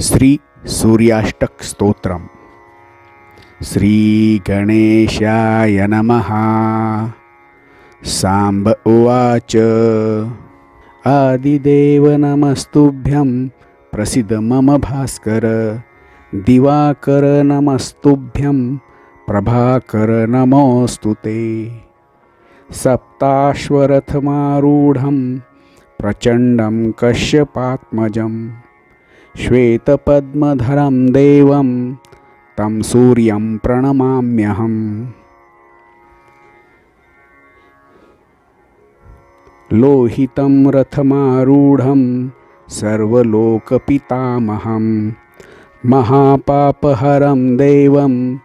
श्री सूर्याष्टक स्तोत्रम. श्री गणेशाय नमः. सांब उवाच. आदिदेव नमस्तुभ्यं प्रसीद मम भास्कर. दिवाकर नमस्तुभ्यं प्रभाकर नमोऽस्तुते. सप्ताश्वरथमारूढं प्रचण्डं कश्यपात्मजं. श्वेतपद्मधरं देवं तं सूर्यं प्रणमाम्यहम्. लोहितं रथमारूढं सर्वलोकपितामहं. महापापहरं देवं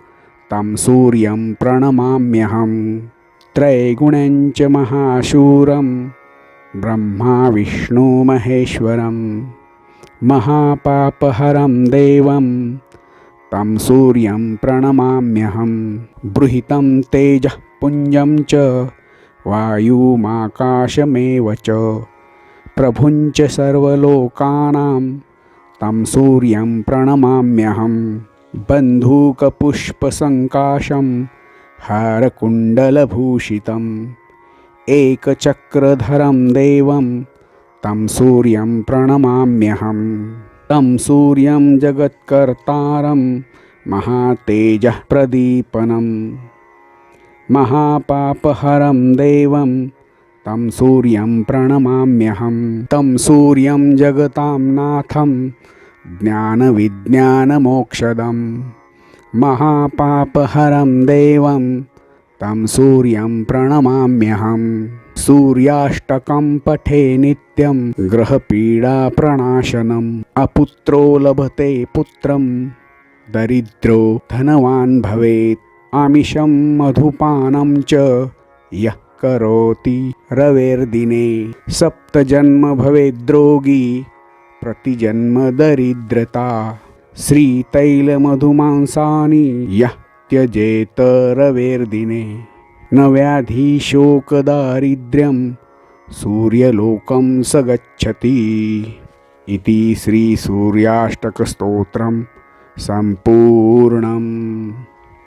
तं सूर्यं प्रणमाम्यहम्. त्रैगुणं च महाशूरं ब्रह्मा विष्णु महेश्वरम्. महापापहरं देवं तं सूर्यं प्रणमाम्यहम्. बृहितं तेजः पुञ्जं च वायुमाकाशमेव च. प्रभुं च सर्वलोकानां तं सूर्यं प्रणमाम्यहम्. बन्धूकपुष्पसङ्काशं हारकुण्डलभूषितम्. एकचक्रधरं देवं तं सूर्यं प्रणमाम्यहम्. तं सूर्यं जगत्कर्तारं महातेजः प्रदीपनं. महापापहरं देवं तं सूर्यं प्रणमाम्यहम्. तं सूर्यं जगतां नाथं ज्ञानविज्ञानमोक्षदं. महापापहरं देवं तं सूर्यं प्रणमाम्यहम्. सूर्याष्टकं पठे नित्यं ग्रहपीडाप्रणाशनम्. अपुत्रो लभते पुत्रं दरिद्रो धनवान् भवेत्. आमिषं मधुपानं च यः करोति रवेर्दिने. सप्तजन्म भवेद्रोगी प्रतिजन्म दरिद्रता. श्रीतैलमधुमांसानि यः त्यजेत रवेर्दिने. न व्याधिशोकदारिद्र्यं सूर्यलोकं स गच्छति. इति श्री सूर्याष्टकस्तोत्रं सम्पूर्णम्.